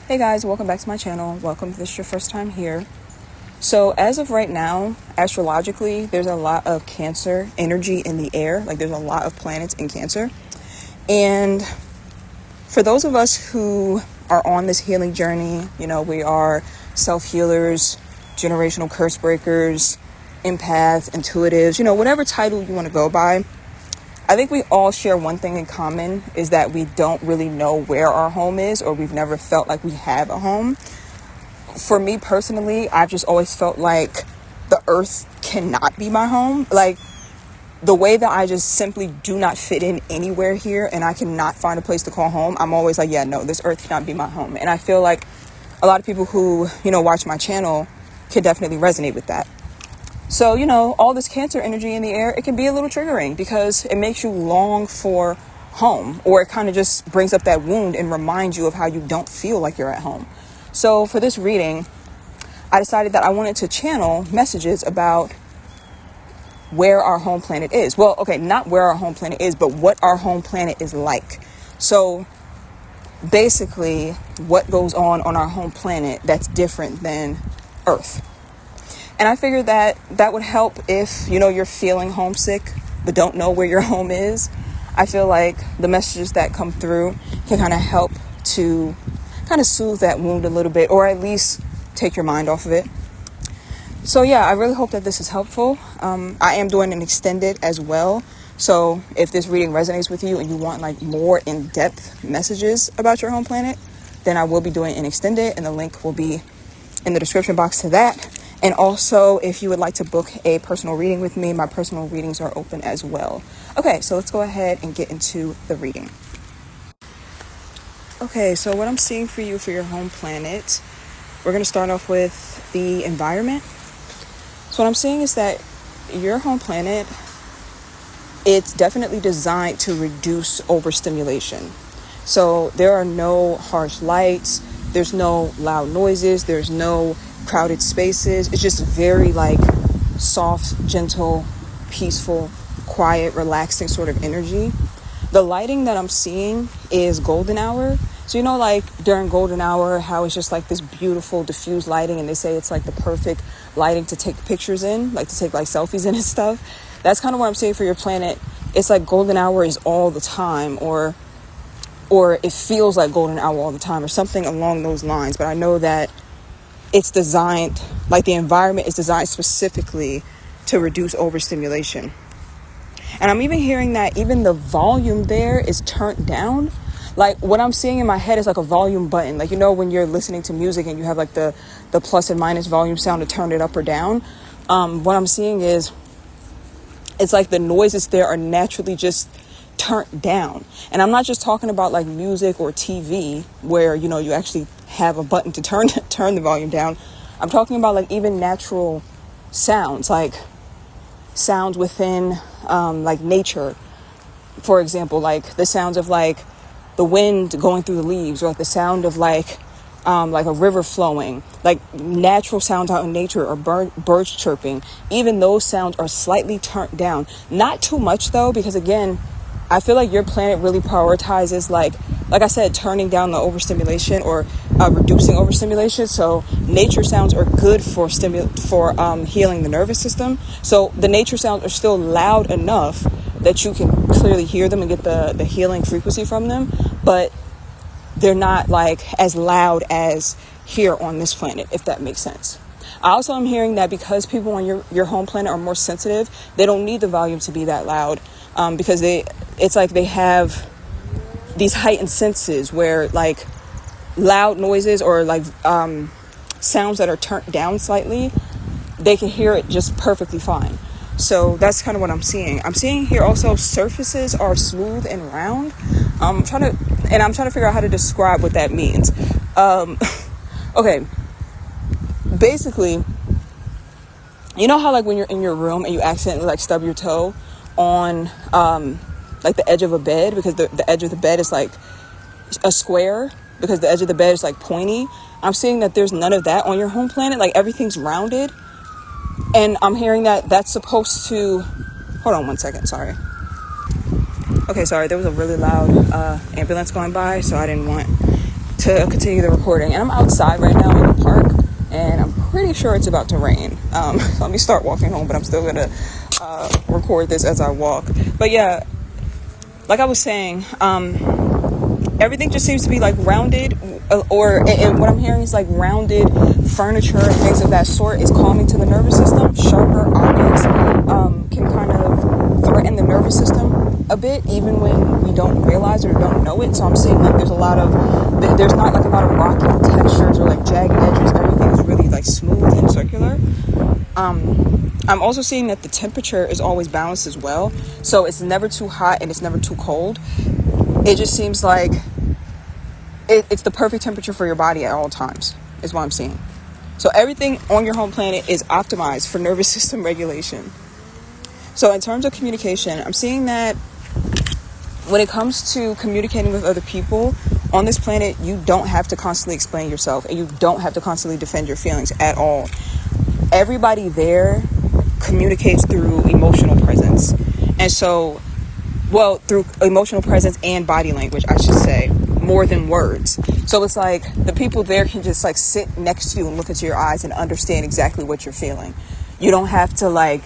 Hey guys, welcome back to my channel. Welcome if this is your first time here. So as of right now, astrologically, there's a lot of Cancer energy in the air. Like there's a lot of planets in Cancer. And for those of us who are on this healing journey, we are self-healers, generational curse breakers, empath, intuitives, whatever title you want to go by. I think we all share one thing in common is that we don't really know where our home is, or we've never felt like we have a home. For me personally, I've just always felt like the earth cannot be my home. Like the way that I just simply do not fit in anywhere here and I cannot find a place to call home. I'm always like, yeah, no, this earth cannot be my home. And I feel like a lot of people who, watch my channel can definitely resonate with that. So, all this Cancer energy in the air, it can be a little triggering because it makes you long for home, or it kind of just brings up that wound and reminds you of how you don't feel like you're at home. So for this reading, I decided that I wanted to channel messages about where our home planet is. Well, okay, not where our home planet is, but what our home planet is like. So basically what goes on our home planet that's different than Earth. And I figured that would help if, you're feeling homesick, but don't know where your home is. I feel like the messages that come through can kind of help to kind of soothe that wound a little bit, or at least take your mind off of it. So yeah, I really hope that this is helpful. I am doing an extended as well. So if this reading resonates with you and you want like more in-depth messages about your home planet, then I will be doing an extended, and the link will be in the description box to that. And also, if you would like to book a personal reading with me, my personal readings are open as well. Okay, so let's go ahead and get into the reading. Okay, so what I'm seeing for you for your home planet, we're going to start off with the environment. So what I'm seeing is that your home planet, it's definitely designed to reduce overstimulation. So there are no harsh lights, there's no loud noises, there's no crowded spaces. It's just very like soft, gentle, peaceful, quiet, relaxing sort of energy. The lighting that I'm seeing is golden hour. So like during golden hour, how it's just like this beautiful diffused lighting, and they say it's like the perfect lighting to take pictures in, like to take like selfies in and stuff. That's kind of what I'm saying for your planet. It's like golden hour is all the time, or it feels like golden hour all the time, or something along those lines. But I know that it's designed, like the environment is designed specifically to reduce overstimulation. And I'm even hearing that even the volume there is turned down. Like what I'm seeing in my head is like a volume button. Like, when you're listening to music and you have like the plus and minus volume sound to turn it up or down. What I'm seeing is it's like the noises there are naturally just turned down. And I'm not just talking about like music or TV where, you actually have a button to turn the volume down. I'm talking about like even natural sounds, like sounds within like nature. For example, like the sounds of like the wind going through the leaves, or like the sound of like a river flowing, like natural sounds out in nature, or birds chirping. Even those sounds are slightly turned down. Not too much though, because again, I feel like your planet really prioritizes like I said, turning down the overstimulation, or reducing overstimulation. So nature sounds are good for healing the nervous system. So the nature sounds are still loud enough that you can clearly hear them and get the healing frequency from them, but they're not like as loud as here on this planet, if that makes sense. I also am hearing that because people on your home planet are more sensitive, they don't need the volume to be that loud, because it's like they have these heightened senses where like loud noises, or like sounds that are turned down slightly, they can hear it just perfectly fine. So that's kind of what I'm seeing. I'm seeing here also surfaces are smooth and round. I'm trying to figure out how to describe what that means. Okay. Basically, how like when you're in your room and you accidentally like stub your toe on like the edge of a bed, because the edge of the bed is like a square, because the edge of the bed is like pointy. I'm seeing that there's none of that on your home planet. Like everything's rounded. And I'm hearing that that's supposed to, hold on one second, sorry. Okay, sorry, there was a really loud ambulance going by, so I didn't want to continue the recording. And I'm outside right now in the park, and I'm pretty sure it's about to rain. Let me start walking home, but I'm still gonna record this as I walk. But yeah, like I was saying, everything just seems to be like rounded, and what I'm hearing is like rounded furniture and things of that sort is calming to the nervous system. Sharper objects can kind of threaten the nervous system a bit, even when we don't realize or don't know it. So I'm seeing like there's not like a lot of rocky textures or like jagged edges. Everything's really like smooth and circular. I'm also seeing that the temperature is always balanced as well. So it's never too hot and it's never too cold. It just seems like it's the perfect temperature for your body at all times, is what I'm seeing. So everything on your home planet is optimized for nervous system regulation. So in terms of communication, I'm seeing that when it comes to communicating with other people on this planet, you don't have to constantly explain yourself, and you don't have to constantly defend your feelings at all. Everybody there communicates through emotional presence. And so, through emotional presence and body language, I should say, more than words. So it's like the people there can just like sit next to you and look into your eyes and understand exactly what you're feeling. You don't have to like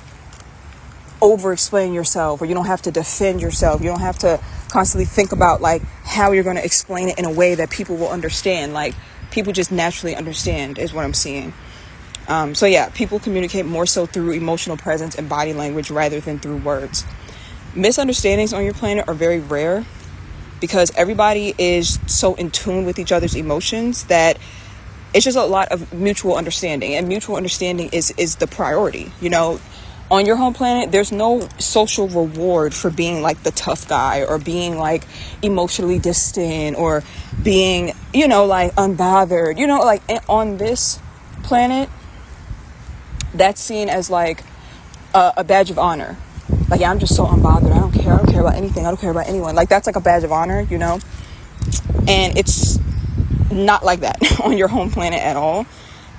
over explain yourself, or you don't have to defend yourself. You don't have to constantly think about like how you're going to explain it in a way that people will understand. Like people just naturally understand is what I'm seeing. So yeah, people communicate more so through emotional presence and body language rather than through words. Misunderstandings on your planet are very rare because everybody is so in tune with each other's emotions that it's just a lot of mutual understanding, and mutual understanding is the priority. You know, on your home planet, there's no social reward for being like the tough guy or being like emotionally distant or being, you know, like unbothered, you know, like on this planet, that's seen as like a badge of honor. Like, yeah, I'm just so unbothered. I don't care about anything. I don't care about anyone. Like, that's like a badge of honor, you know? And it's not like that on your home planet at all.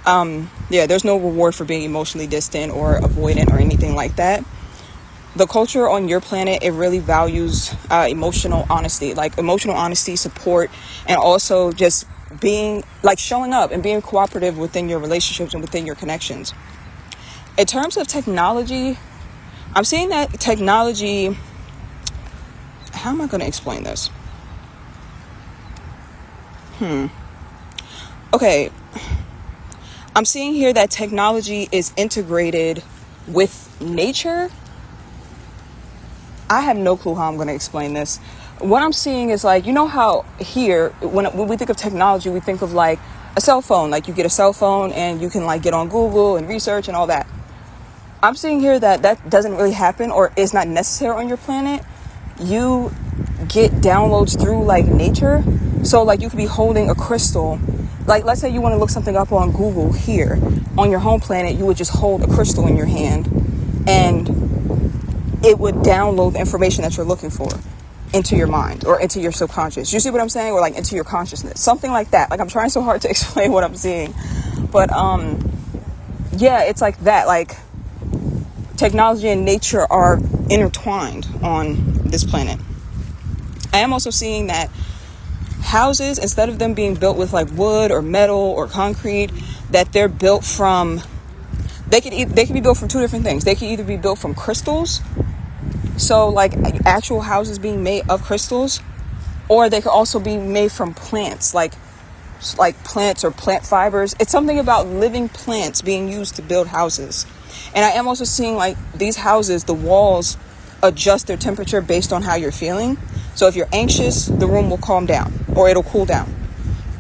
Yeah, there's no reward for being emotionally distant or avoidant or anything like that. The culture on your planet, it really values emotional honesty, like emotional honesty, support, and also just being like showing up and being cooperative within your relationships and within your connections. In terms of technology, I'm seeing that technology, how am I going to explain this? Okay. I'm seeing here that technology is integrated with nature. I have no clue how I'm going to explain this. What I'm seeing is like, you know how here, when we think of technology, we think of like a cell phone. Like you get a cell phone and you can like get on Google and research and all that. I'm seeing here that doesn't really happen or is not necessary on your planet. You get downloads through like nature. So like you could be holding a crystal. Like let's say you want to look something up on Google here. On your home planet, you would just hold a crystal in your hand and it would download the information that you're looking for into your mind or into your subconscious. You see what I'm saying? Or like into your consciousness. Something like that. Like I'm trying so hard to explain what I'm seeing. But yeah, it's like that. Like technology and nature are intertwined on this planet. I am also seeing that houses, instead of them being built with like wood or metal or concrete, that they're built from, they can be built from two different things. They can either be built from crystals, so like actual houses being made of crystals, or they could also be made from plants, like plants or plant fibers. It's something about living plants being used to build houses. And I am also seeing like these houses, the walls adjust their temperature based on how you're feeling. So if you're anxious, the room will calm down or it'll cool down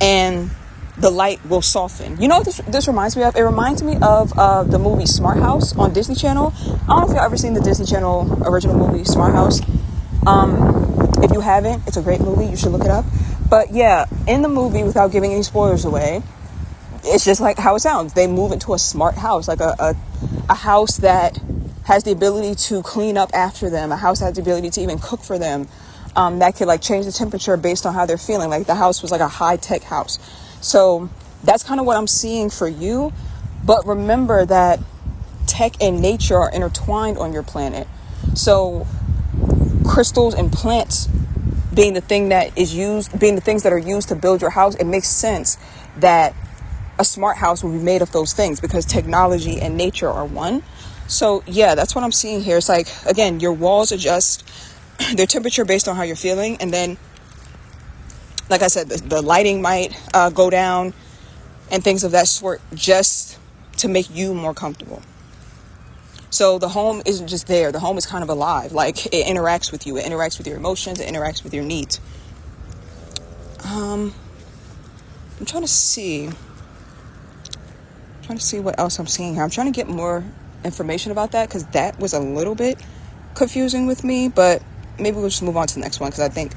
and the light will soften. You know what this reminds me of? It reminds me of the movie Smart House on Disney Channel. I don't know if you've ever seen the Disney Channel original movie Smart House. If you haven't, it's a great movie. You should look it up. But yeah, in the movie, without giving any spoilers away, it's just like how it sounds. They move into a smart house, like a house that has the ability to clean up after them, a house that has the ability to even cook for them, that could like change the temperature based on how they're feeling. Like the house was like a high-tech house. So that's kind of what I'm seeing for you. But remember that tech and nature are intertwined on your planet. So crystals and plants being the thing that is used, being the things that are used to build your house, it makes sense that a smart house will be made of those things, because technology and nature are one. So yeah, that's what I'm seeing here. It's like, again, your walls adjust their temperature based on how you're feeling. And then, like I said, the lighting might go down and things of that sort, just to make you more comfortable. So the home isn't just there. The home is kind of alive. Like, it interacts with you. It interacts with your emotions. It interacts with your needs. I'm trying to see what else I'm seeing here. I'm trying to get more information about that, because that was a little bit confusing with me. But maybe we'll just move on to the next one, because I think,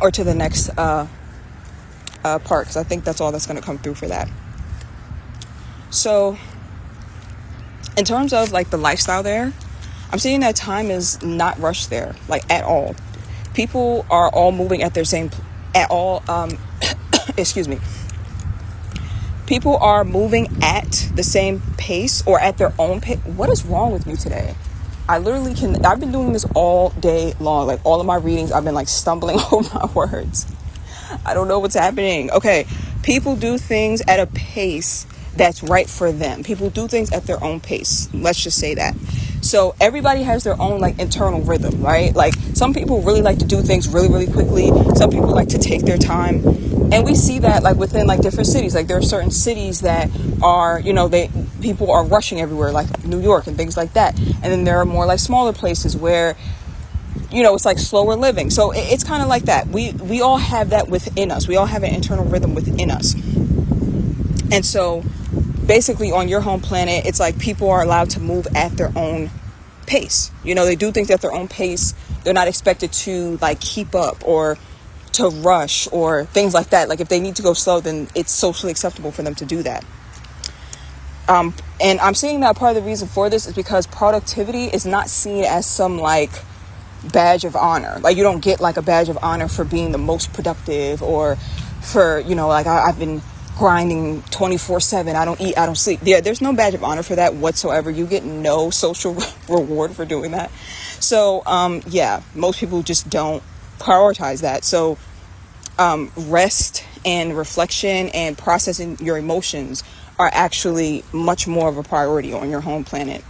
or to the next part, because I think that's all that's going to come through for that. So in terms of like the lifestyle there, I'm seeing that time is not rushed there, like at all. People are all moving at their same, at all, excuse me. People are moving at the same pace, or at their own pace. What is wrong with me today? I've been doing this all day long. Like, all of my readings, I've been like stumbling over my words. I don't know what's happening. Okay. People do things at a pace that's right for them. People do things at their own pace. Let's just say that. So everybody has their own like internal rhythm, right? Like, some people really like to do things really, really quickly. Some people like to take their time. And we see that like within like different cities. Like, there are certain cities that are, people are rushing everywhere, like New York and things like that. And then there are more like smaller places where, it's like slower living. So it's kind of like that. We all have that within us. We all have an internal rhythm within us. And so basically on your home planet, it's like people are allowed to move at their own pace. They do things at their own pace. They're not expected to like keep up or to rush or things like that. Like, if they need to go slow, then it's socially acceptable for them to do that. And I'm seeing that part of the reason for this is because productivity is not seen as some like badge of honor. Like, you don't get like a badge of honor for being the most productive, or for, like, I've been grinding 24/7. I don't eat, I don't sleep. Yeah, there's no badge of honor for that whatsoever. You get no social reward for doing that. So, yeah, most people just don't prioritize that. So, rest and reflection and processing your emotions are actually much more of a priority on your home planet.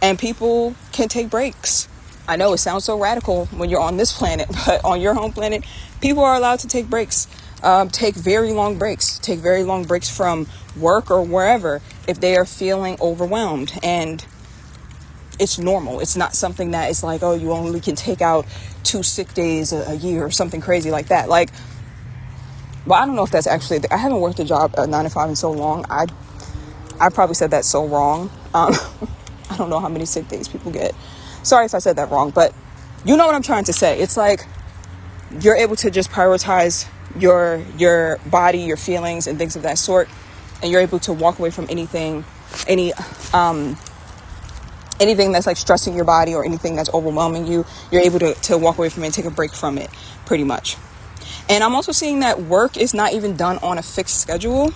And people can take breaks. I know it sounds so radical when you're on this planet, but on your home planet, people are allowed to take breaks. Take very long breaks. Take very long breaks from work or wherever if they are feeling overwhelmed. And it's normal. It's not something that is like, oh, you only can take out 2 sick days a year or something crazy like that. Like, well, I don't know if that's actually, I haven't worked a job at 9 to 5 in so long. I probably said that so wrong. I don't know how many sick days people get. Sorry if I said that wrong, but you know what I'm trying to say. It's like, you're able to just prioritize your body, your feelings, and things of that sort. And you're able to walk away from anything that's like stressing your body or anything that's overwhelming you. You're able to walk away from it and take a break from it, pretty much. And I'm also seeing that work is not even done on a fixed schedule.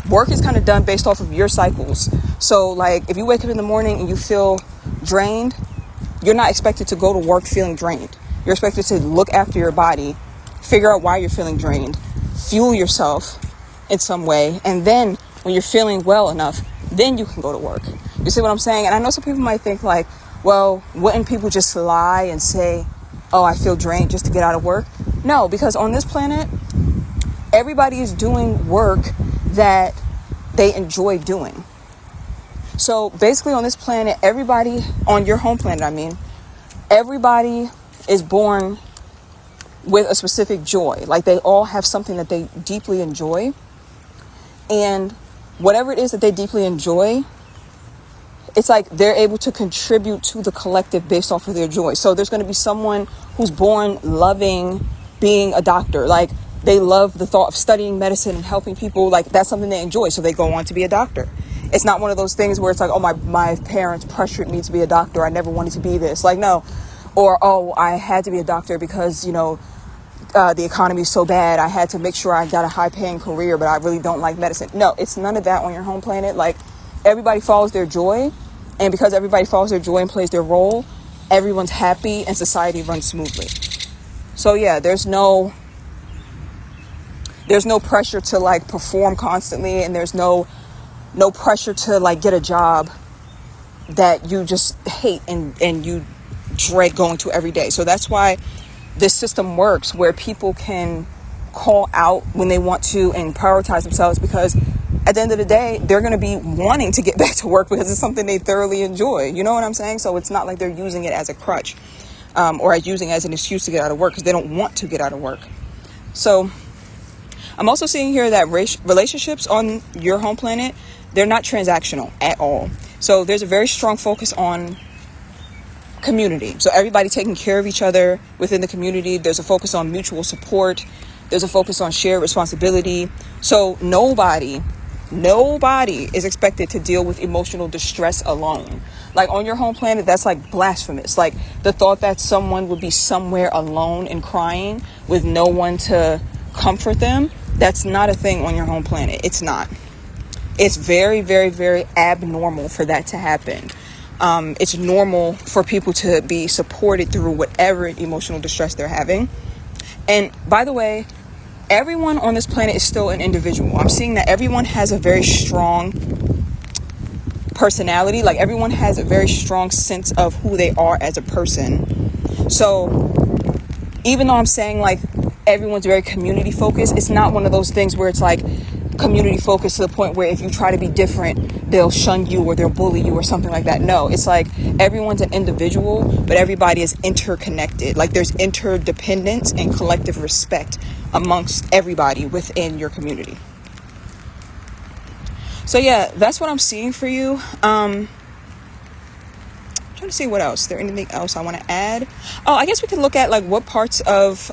Work is kind of done based off of your cycles. So like, if you wake up in the morning and you feel drained, you're not expected to go to work feeling drained. You're expected to look after your body, figure out why you're feeling drained, fuel yourself in some way. And then when you're feeling well enough, then you can go to work. You see what I'm saying? And I know some people might think like, well, wouldn't people just lie and say, oh, I feel drained, just to get out of work? No, because on this planet, everybody is doing work that they enjoy doing. So basically on this planet, everybody on your home planet, everybody is born with a specific joy. Like, they all have something that they deeply enjoy. And whatever it is that they deeply enjoy, it's like they're able to contribute to the collective based off of their joy. So there's going to be someone who's born loving being a doctor. Like, they love the thought of studying medicine and helping people. Like, that's something they enjoy. So they go on to be a doctor. It's not one of those things where it's like, oh, my parents pressured me to be a doctor. I never wanted to be this. Like, no. Or, oh, I had to be a doctor because, the economy is so bad. I had to make sure I got a high paying career, but I really don't like medicine. No, it's none of that on your home planet. Like, everybody follows their joy. And because everybody follows their joy and plays their role, everyone's happy and society runs smoothly. So yeah, there's no pressure to like perform constantly, and there's no pressure to like get a job that you just hate and you dread going to every day. So that's why this system works, where people can call out when they want to and prioritize themselves, because at the end of the day, they're going to be wanting to get back to work because it's something they thoroughly enjoy. You know what I'm saying? So it's not like they're using it as a crutch, or using it as an excuse to get out of work, because they don't want to get out of work. So I'm also seeing here that relationships on your home planet, they're not transactional at all. So there's a very strong focus on community. So everybody taking care of each other within the community. There's a focus on mutual support. There's a focus on shared responsibility. So nobody is expected to deal with emotional distress alone. Like on your home planet, that's like blasphemous. Like the thought that someone would be somewhere alone and crying with no one to comfort them, that's not a thing on your home planet. It's not. It's very, very, very abnormal for that to happen. It's normal for people to be supported through whatever emotional distress they're having. And by the way, everyone on this planet is still an individual. I'm seeing that everyone has a very strong personality. Like everyone has a very strong sense of who they are as a person. So even though I'm saying like everyone's very community focused, it's not one of those things where it's like community focused to the point where if you try to be different, they'll shun you or they'll bully you or something like that. No, it's like everyone's an individual, but everybody is interconnected. Like there's interdependence and collective respect amongst everybody within your community. So yeah, that's what I'm seeing for you. I'm trying to see what else. Is there anything else I want to add? Oh, I guess we could look at like what parts of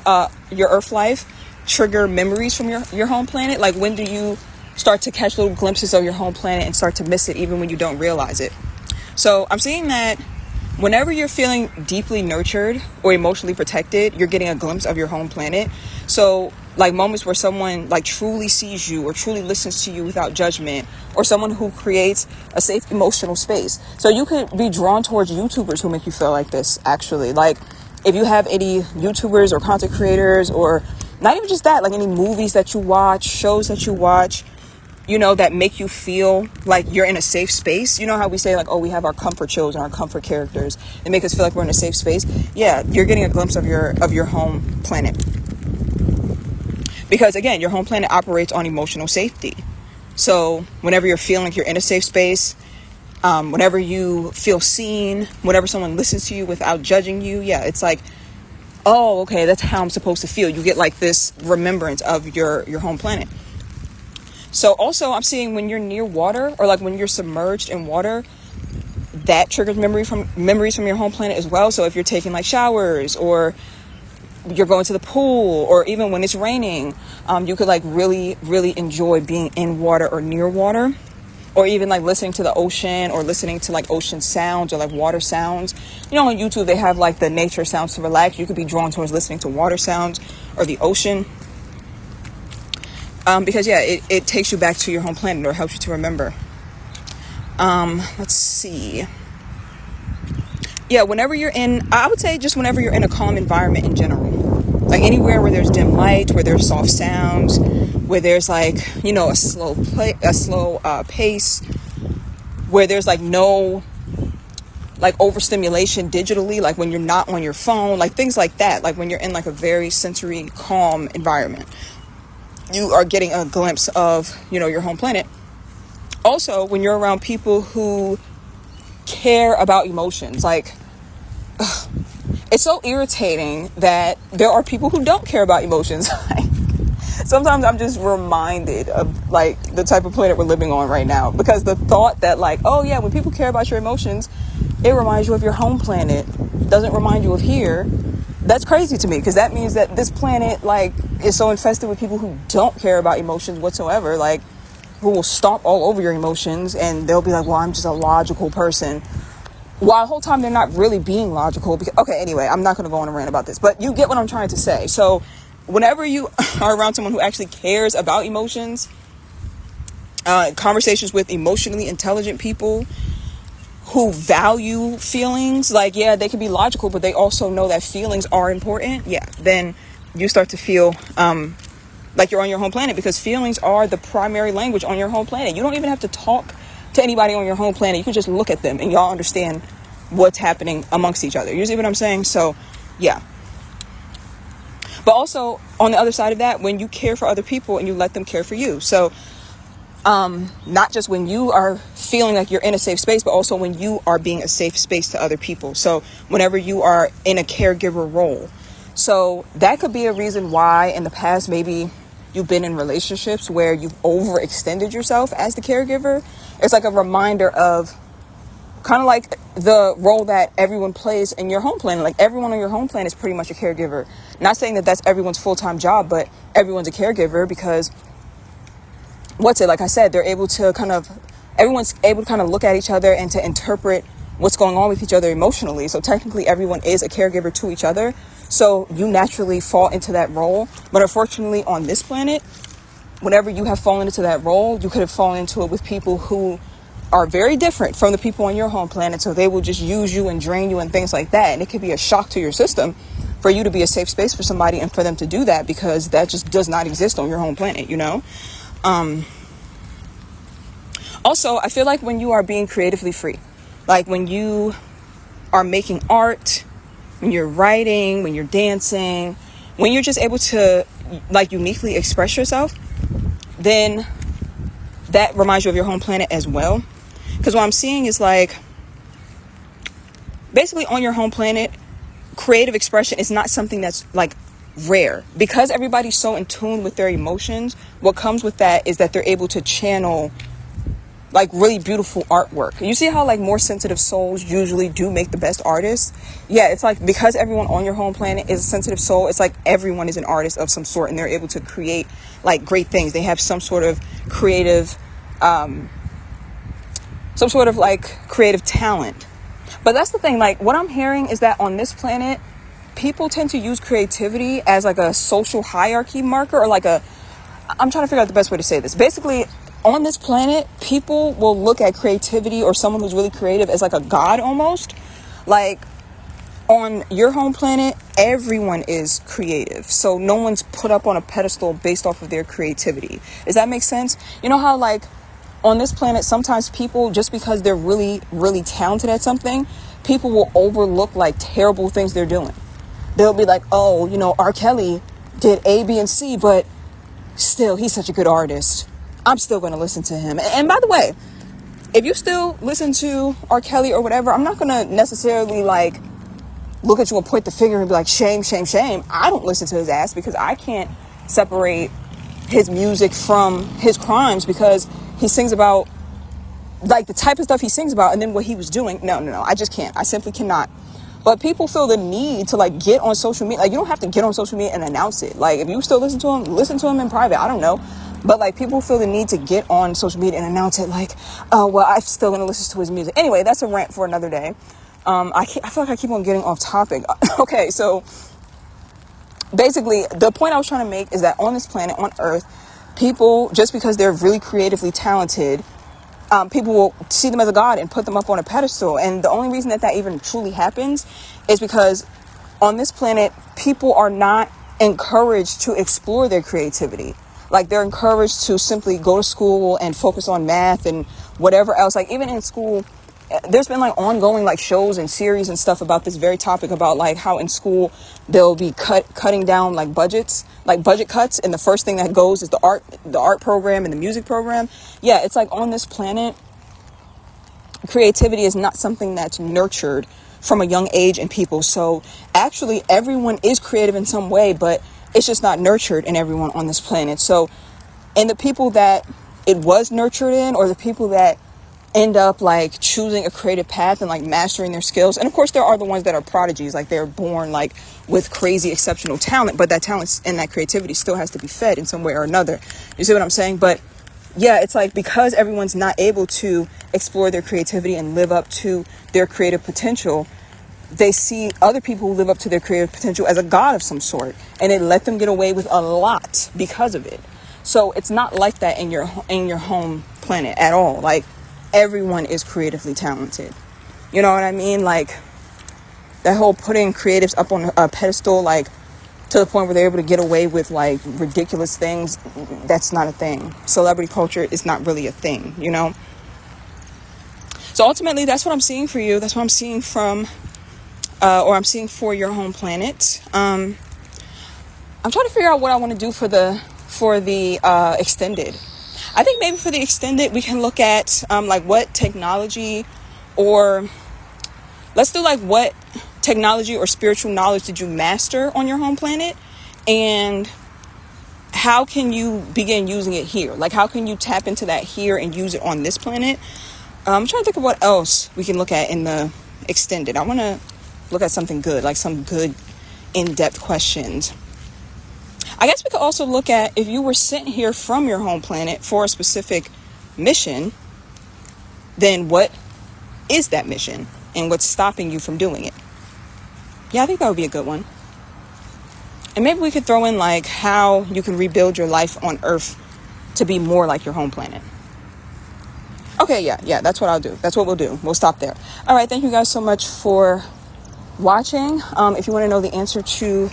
your Earth life trigger memories from your home planet. Like when do you start to catch little glimpses of your home planet and start to miss it even when you don't realize it? So I'm seeing that whenever you're feeling deeply nurtured or emotionally protected, you're getting a glimpse of your home planet. So like moments where someone like truly sees you or truly listens to you without judgment, or someone who creates a safe emotional space. So you could be drawn towards YouTubers who make you feel like this, actually. Like if you have any YouTubers or content creators, or not even just that, like any movies that you watch, shows that you watch, you know, that make you feel like you're in a safe space. You know how we say like, oh, we have our comfort shows and our comfort characters. They make us feel like we're in a safe space. Yeah, you're getting a glimpse of your home planet. Because again, your home planet operates on emotional safety. So whenever you're feeling like you're in a safe space, whenever you feel seen, whenever someone listens to you without judging you, yeah, it's like, oh, okay, that's how I'm supposed to feel. You get like this remembrance of your home planet. So also I'm seeing when you're near water, or like when you're submerged in water, that triggers memories from your home planet as well. So if you're taking like showers, or you're going to the pool, or even when it's raining, you could like really, really enjoy being in water or near water, or even like listening to the ocean, or listening to like ocean sounds or like water sounds. You know, on YouTube, they have like the nature sounds to relax. You could be drawn towards listening to water sounds or the ocean. Because yeah, it takes you back to your home planet, or helps you to remember. Let's see. Yeah, whenever you're in, I would say just whenever you're in a calm environment in general, like anywhere where there's dim light, where there's soft sounds, where there's like, you know, a slow pace, where there's like no like overstimulation digitally, like when you're not on your phone, like things like that. Like when you're in like a very sensory calm environment, you are getting a glimpse of, you know, your home planet. Also, when you're around people who care about emotions, like it's so irritating that there are people who don't care about emotions. Sometimes I'm just reminded of like the type of planet we're living on right now, because the thought that like, oh yeah, when people care about your emotions, it reminds you of your home planet, doesn't remind you of here. That's crazy to me, because that means that this planet like is so infested with people who don't care about emotions whatsoever, like who will stomp all over your emotions, and they'll be like, well, I'm just a logical person, while the whole time they're not really being logical. Because, okay, anyway, I'm not going to go on a rant about this, but you get what I'm trying to say. So whenever you are around someone who actually cares about emotions, conversations with emotionally intelligent people who value feelings, like, yeah, they can be logical, but they also know that feelings are important, yeah, then you start to feel like you're on your home planet, because feelings are the primary language on your home planet. You don't even have to talk to anybody on your home planet. You can just look at them and y'all understand what's happening amongst each other. You see what I'm saying? So yeah. But also on the other side of that, when you care for other people and you let them care for you. So not just when you are feeling like you're in a safe space, but also when you are being a safe space to other people. So whenever you are in a caregiver role. So that could be a reason why in the past, maybe you've been in relationships where you've overextended yourself as the caregiver. It's like a reminder of kind of like the role that everyone plays in your home planet. Like everyone on your home planet is pretty much a caregiver. Not saying that that's everyone's full-time job, but everyone's a caregiver, because like I said, everyone's able to kind of look at each other and to interpret what's going on with each other emotionally. So technically everyone is a caregiver to each other. So you naturally fall into that role. But unfortunately on this planet, whenever you have fallen into that role, you could have fallen into it with people who are very different from the people on your home planet. So they will just use you and drain you and things like that. And it could be a shock to your system for you to be a safe space for somebody and for them to do that, because that just does not exist on your home planet, you know? Also, I feel like when you are being creatively free, like when you are making art, when you're writing, when you're dancing, when you're just able to like uniquely express yourself, then that reminds you of your home planet as well. Because what I'm seeing is like, basically on your home planet, creative expression is not something that's like rare, because everybody's so in tune with their emotions. What comes with that is that they're able to channel like really beautiful artwork. You see how like more sensitive souls usually do make the best artists? Yeah, it's like because everyone on your home planet is a sensitive soul, it's like everyone is an artist of some sort, and they're able to create like great things. They have some sort of creative creative talent. But that's the thing, like what I'm hearing is that on this planet, people tend to use creativity as like a social hierarchy marker, or like I'm trying to figure out the best way to say this. Basically, on this planet, people will look at creativity or someone who's really creative as like a god almost. Like on your home planet, everyone is creative. So no one's put up on a pedestal based off of their creativity. Does that make sense? You know how like on this planet, sometimes people, just because they're really, really talented at something, people will overlook like terrible things they're doing. They'll be like, oh, you know, R. Kelly did A, B, and C, but still, he's such a good artist. I'm still going to listen to him. And by the way, if you still listen to R. Kelly or whatever, I'm not going to necessarily like look at you and point the finger and be like, shame, shame, shame. I don't listen to his ass because I can't separate his music from his crimes, because he sings about like the type of stuff he sings about and then what he was doing. No, I just can't. I simply cannot. But people feel the need to like get on social media. Like you don't have to get on social media and announce it. Like if you still listen to him in private. I don't know. But like people feel the need to get on social media and announce it like, oh, well, I'm still going to listen to his music. Anyway, that's a rant for another day. I feel like I keep on getting off topic. Okay, so basically the point I was trying to make is that on this planet, on Earth, people, just because they're really creatively talented, people will see them as a god and put them up on a pedestal. And the only reason that even truly happens is because on this planet, people are not encouraged to explore their creativity. Like they're encouraged to simply go to school and focus on math and whatever else. Like even in school, there's been like ongoing like shows and series and stuff about this very topic, about like how in school they'll be cutting down like budgets, like budget cuts, and the first thing that goes is the art program and the music program. Yeah, it's like on this planet, creativity is not something that's nurtured from a young age in people. So actually everyone is creative in some way, but it's just not nurtured in everyone on this planet. So, and the people that it was nurtured in, or the people that end up like choosing a creative path and like mastering their skills. And of course there are the ones that are prodigies, like they're born like with crazy exceptional talent, but that talent and that creativity still has to be fed in some way or another. You see what I'm saying? But yeah, it's like because everyone's not able to explore their creativity and live up to their creative potential, they see other people who live up to their creative potential as a god of some sort, and it let them get away with a lot because of it. So it's not like that in your home planet at all. Like everyone is creatively talented. You know what I mean? Like that whole putting creatives up on a pedestal, like to the point where they're able to get away with like ridiculous things. That's not a thing. Celebrity culture is not really a thing, you know? So ultimately, that's what I'm seeing for you. That's what I'm seeing from, or I'm seeing for your home planet. I'm trying to figure out what I want to do for the extended. I think maybe for the extended, we can look at like what technology, or let's do like what technology or spiritual knowledge did you master on your home planet, and how can you begin using it here? Like how can you tap into that here and use it on this planet? I'm trying to think of what else we can look at in the extended. I want to look at something good, like some good in-depth questions. I guess we could also look at if you were sent here from your home planet for a specific mission, then what is that mission and what's stopping you from doing it? Yeah, I think that would be a good one. And maybe we could throw in like how you can rebuild your life on Earth to be more like your home planet. Okay, yeah, that's what I'll do. That's what we'll do. We'll stop there. All right, thank you guys so much for watching. If you want to know the answer to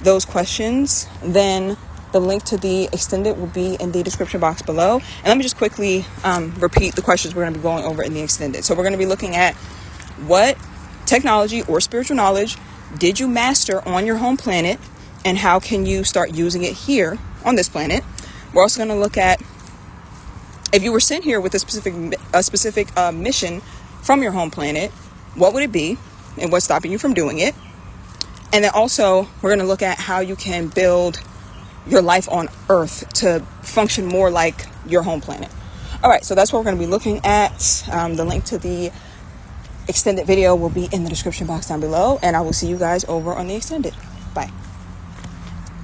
those questions, then the link to the extended will be in the description box below. And let me just quickly repeat the questions we're going to be going over in the extended. So we're going to be looking at what technology or spiritual knowledge did you master on your home planet, and how can you start using it here on this planet? We're also going to look at if you were sent here with a specific mission from your home planet, what would it be and what's stopping you from doing it? And then also we're going to look at how you can build your life on Earth to function more like your home planet. All right, so that's what we're going to be looking at. The link to the extended video will be in the description box down below, and I will see you guys over on the extended. Bye.